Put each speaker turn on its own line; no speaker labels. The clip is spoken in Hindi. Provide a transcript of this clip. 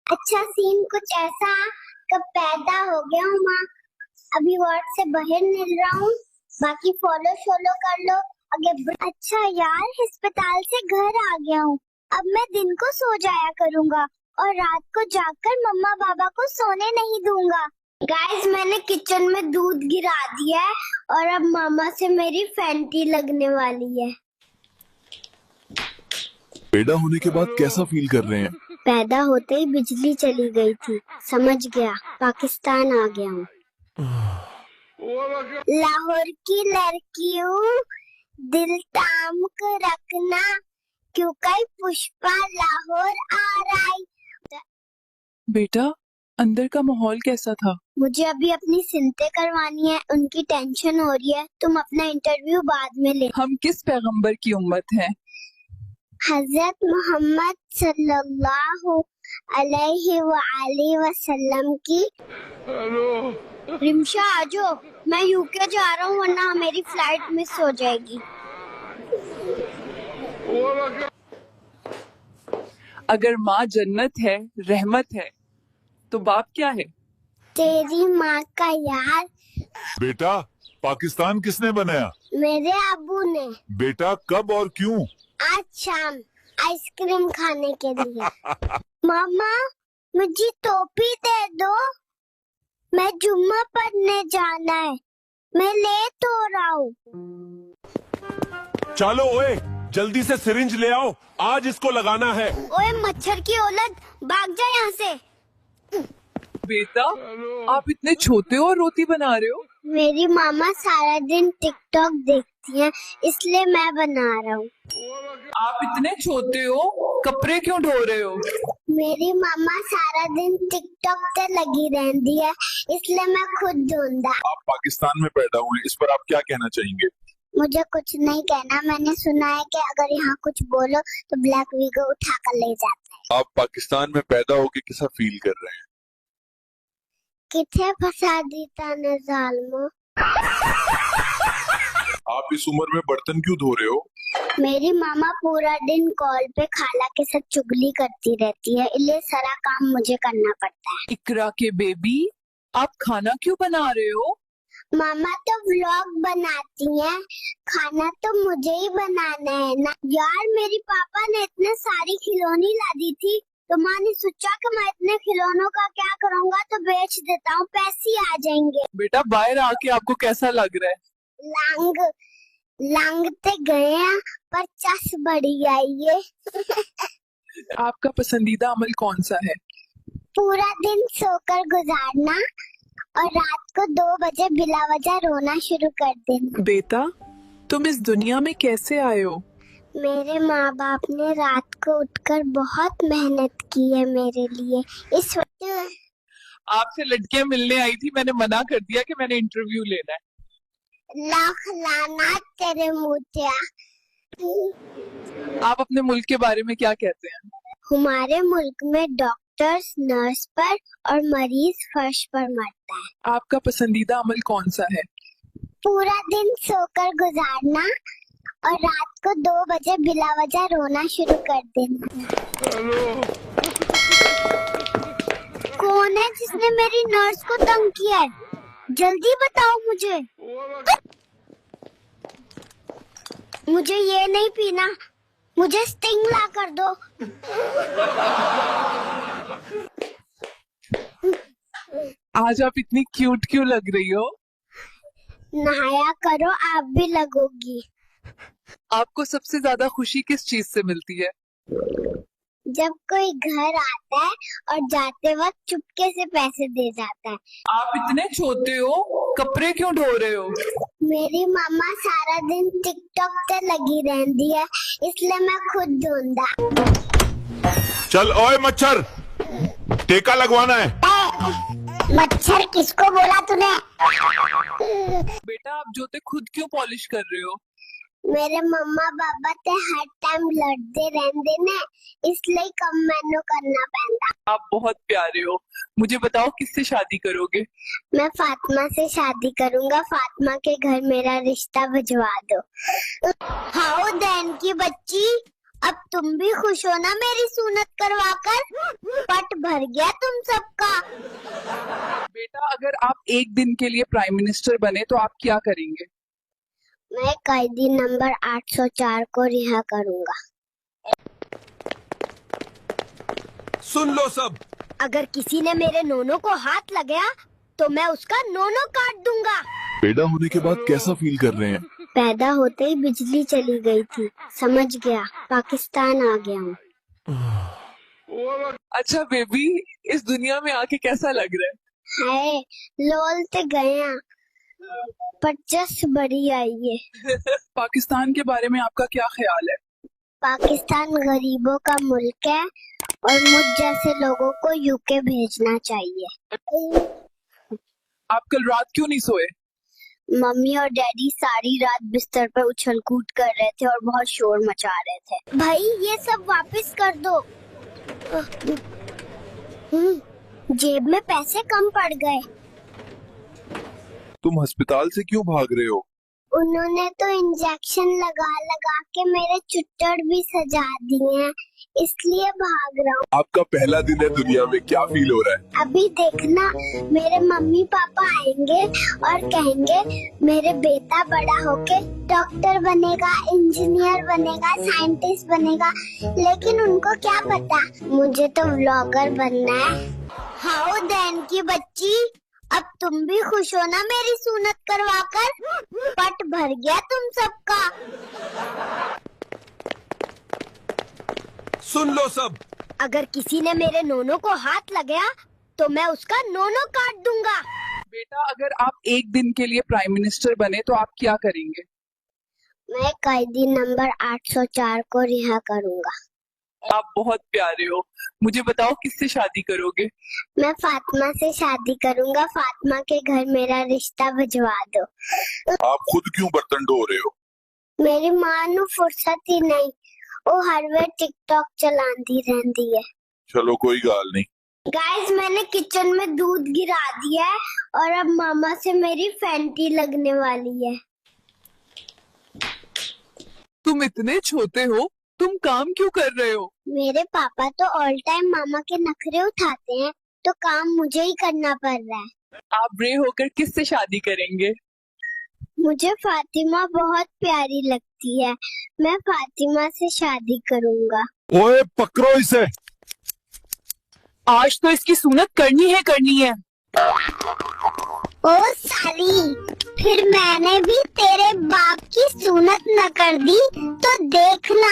अच्छा सीन कुछ ऐसा कब पैदा हो गया हूँ माँ। अभी वार्ड से बाहर निकल रहा हूँ, बाकी फॉलो शॉलो कर लो आगे। अच्छा यार अस्पताल से घर आ गया हूँ। अब मैं दिन को सो जाया करूँगा और रात को जाकर मम्मा पापा को सोने नहीं दूंगा। गाइस मैंने किचन में दूध गिरा दिया है और अब मामा से मेरी फैंटी लगने वाली है।
पैदा होने के बाद कैसा फील कर रहे हैं?
पैदा होते ही बिजली चली गई थी, समझ गया, पाकिस्तान आ गया हूँ। लाहौर की लड़की हूँ, दिल थाम कर रखना क्योंकि पुष्पा लाहौर आ रही।
बेटा, अंदर का माहौल कैसा था?
मुझे अभी अपनी सिनते करवानी है, उनकी टेंशन हो रही है। तुम अपना इंटरव्यू बाद में ले।
हम किस पैगंबर की उम्मत हैं?
हजरत मोहम्मद सल्लल्लाहु अलैहि वसल्लम की। रिमशा आजो, मैं यूके जा रहा हूँ वरना मेरी फ्लाइट मिस हो जाएगी।
अगर माँ जन्नत है, रहमत है, तो बाप क्या है?
तेरी माँ का यार।
बेटा, पाकिस्तान किसने बनाया?
मेरे अबू ने।
बेटा कब और क्यों?
आज शाम आइसक्रीम खाने के लिए। मामा मुझे टोपी दे दो, मैं जुम्मा पढ़ने जाना है, मैं लेट हो रहा हूँ।
चलो ओए, जल्दी से सिरिंज ले आओ, आज इसको लगाना है।
ओए मच्छर की औलाद, भाग जा यहाँ से।
बेटा, आप इतने छोटे हो और रोटी बना रहे हो?
मेरी मामा सारा दिन टिकटॉक देखती है, इसलिए मैं बना रहा हूँ।
आप इतने छोटे हो, कपड़े क्यों ढो रहे हो?
मेरी मामा सारा दिन टिकटॉक पे लगी रहती है, इसलिए मैं खुद ढूंढा।
आप पाकिस्तान में पैदा हुए, इस पर आप क्या कहना चाहेंगे?
मुझे कुछ नहीं कहना, मैंने सुना है कि अगर यहाँ कुछ बोलो तो ब्लैक वीगो उठा कर ले जाता है।
आप पाकिस्तान में पैदा होके कैसा फील कर रहे हैं?
किथे फंसा दीता ने जालमो।
आप इस उम्र में बर्तन क्यों धो रहे हो?
मेरी मामा पूरा दिन कॉल पे खाला के साथ चुगली करती रहती है, इसलिए सारा काम मुझे करना पड़ता है।
इकरा के बेबी, आप खाना क्यों बना रहे हो?
मामा तो व्लॉग बनाती हैं, खाना तो मुझे ही बनाना है ना। यार मेरी पापा ने इतने सारी खिलौनी ला दी थी, तो माँ ने सोचा कि मैं इतने खिलौनों का क्या करूँगा, तो बेच देता हूँ, पैसे आ जाएंगे।
बेटा बाहर आके आपको कैसा लग रहा है?
लांगते गए हैं पर चस बढ़ी आई है।
आपका पसंदीदा अमल कौन सा है?
पूरा दिन सोकर गुजारना और रात को 2 बजे बिला वजह रोना शुरू कर देना।
बेटा, तुम इस दुनिया में कैसे आए हो?
मेरे माँ बाप ने रात को उठकर बहुत मेहनत की है मेरे लिए। इस वक्त
आपसे लड़कियां मिलने आई थी, मैंने मना कर दिया कि मैंने इंटरव्यू लेना है।
लाख लाना तेरे मुतिया।
आप अपने मुल्क के बारे में क्या कहते हैं?
हमारे मुल्क में डॉक्टर्स नर्स पर और मरीज फर्श पर मरता है।
आपका पसंदीदा अमल कौन सा है?
पूरा दिन सोकर गुजारना और रात को 2 बजे बिला वजह रोना शुरू कर देना। कौन है जिसने मेरी नर्स को तंग किया है? जल्दी बताओ मुझे। मुझे ये नहीं पीना, मुझे स्टिंग ला कर दो।
आज आप इतनी क्यूट क्यों लग रही हो?
नहाया करो, आप भी लगोगी।
आपको सबसे ज्यादा खुशी किस चीज से मिलती है?
जब कोई घर आता है और जाते वक्त चुपके से पैसे दे जाता है।
आप इतने छोटे हो, कपड़े क्यों ढो रहे हो?
मेरी मामा सारा दिन टिकटॉक पे लगी रहती है, इसलिए मैं खुद ढूंढा।
चल ओए मच्छर, टेका लगवाना है।
मच्छर किसको बोला तूने?
बेटा, आप जूते खुद क्यों पॉलिश कर रहे हो?
मेरे मम्मा पापा ते हर टाइम लड़ते रहते ने, इसलिए कम मैनू करना पैंदा।
आप बहुत प्यारे हो। मुझे बताओ किससे शादी करोगे?
मैं फातिमा से शादी करूंगा। फातिमा के घर मेरा रिश्ता भिजवा दो। हाउ देन की बच्ची, अब तुम भी खुश हो ना मेरी सुन्नत करवाकर? पट भर गया तुम सबका।
बेटा अगर आप एक दिन के लिए प्राइम मिनिस्टर बने तो आप क्या करेंगे?
मैं कैदी नंबर 804 को रिहा करूंगा।
सुन लो सब।
अगर किसी ने मेरे नोनो को हाथ लगाया तो मैं उसका नोनो काट दूंगा।
पैदा होने के बाद कैसा फील कर रहे हैं?
पैदा होते ही बिजली चली गई थी, समझ गया, पाकिस्तान आ गया हूँ।
अच्छा बेबी, इस दुनिया में आके कैसा लग रहा
है लोल ते गया पर जस बड़ी आई है।
पाकिस्तान के बारे में आपका क्या ख्याल है?
पाकिस्तान गरीबों का मुल्क है और मुझ जैसे लोगों को यूके भेजना चाहिए।
आप कल रात क्यों नहीं सोए?
मम्मी और डैडी सारी रात बिस्तर पर उछल कूद कर रहे थे और बहुत शोर मचा रहे थे। भाई ये सब वापस कर दो। जेब में पैसे कम पड़ गए।
तुम अस्पताल से क्यों भाग रहे हो?
उन्होंने तो इंजेक्शन लगा लगा के मेरे चुट्टड़ भी सजा दिए हैं, इसलिए भाग रहा हूँ।
आपका पहला दिन है दुनिया में, क्या फील हो रहा है?
अभी देखना, मेरे मम्मी पापा आएंगे और कहेंगे मेरे बेटा बड़ा होके डॉक्टर बनेगा, इंजीनियर बनेगा, साइंटिस्ट बनेगा, लेकिन उनको क्या पता मुझे तो व्लॉगर बनना है। हाउ देन की बच्ची, अब तुम भी खुश हो ना मेरी सुन्नत करवाकर? पट भर गया तुम सबका।
सुन लो सब।
अगर किसी ने मेरे नोनो को हाथ लगाया तो मैं उसका नोनो काट दूंगा।
बेटा अगर आप एक दिन के लिए प्राइम मिनिस्टर बने तो आप क्या करेंगे?
मैं कैदी नंबर 804 को रिहा करूंगा।
आप बहुत प्यारे हो। मुझे बताओ किससे शादी करोगे?
मैं फातिमा से शादी करूंगा। फातिमा के घर मेरा रिश्ता भिजवा दो।
आप खुद क्यों बर्तन ढो रहे हो?
मेरी मां नु फुर्सत ही नहीं, वो हर वे टिकटॉक चलाती रहती है।
चलो कोई गाल नहीं।
गाइस मैंने किचन में दूध गिरा दिया है और अब मामा से मेरी फैंटी लगने वाली है।
तुम इतने छोटे हो, तुम काम क्यों कर रहे हो?
मेरे पापा तो ऑल टाइम मामा के नखरे उठाते हैं, तो काम मुझे ही करना पड़ रहा है।
आप बड़े होकर किससे शादी करेंगे?
मुझे फातिमा बहुत प्यारी लगती है, मैं फातिमा से शादी करूंगा।
ओए पकड़ो इसे।
आज तो इसकी सुन्नत करनी है।
ओ साली, फिर मैंने भी तेरे बाप की सुन्नत न कर दी तो देखना।